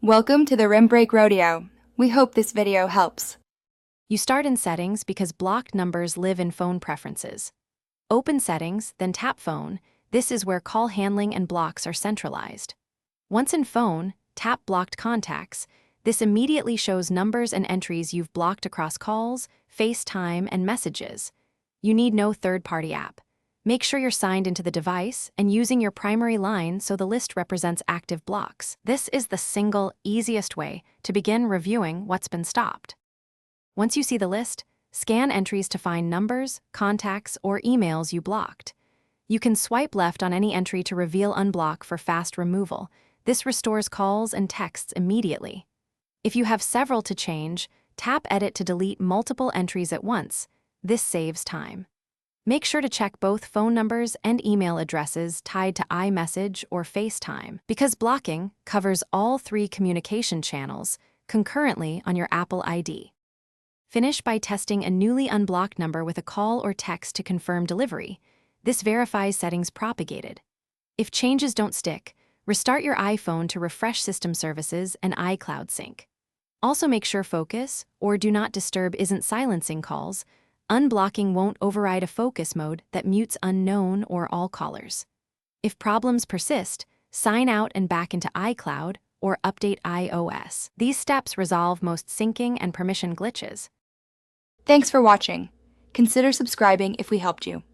Welcome to the Rim Break Rodeo. We hope this video helps. You start in Settings because blocked numbers live in phone preferences. Open Settings, then tap Phone. This is where call handling and blocks are centralized. Once in Phone, tap Blocked Contacts. This immediately shows numbers and entries you've blocked across calls, FaceTime, and messages. You need no third-party app. Make sure you're signed into the device and using your primary line so the list represents active blocks. This is the single, easiest way to begin reviewing what's been stopped. Once you see the list, scan entries to find numbers, contacts, or emails you blocked. You can swipe left on any entry to reveal Unblock for fast removal. This restores calls and texts immediately. If you have several to change, tap Edit to delete multiple entries at once. This saves time. Make sure to check both phone numbers and email addresses tied to iMessage or FaceTime, because blocking covers all three communication channels concurrently on your Apple ID. Finish by testing a newly unblocked number with a call or text to confirm delivery. This verifies settings propagated. If changes don't stick, restart your iPhone to refresh system services and iCloud sync. Also make sure Focus or Do Not Disturb isn't silencing calls. Unblocking won't override a focus mode that mutes unknown or all callers. If problems persist, sign out and back into iCloud or update iOS. These steps resolve most syncing and permission glitches. Thanks for watching. Consider subscribing if we helped you.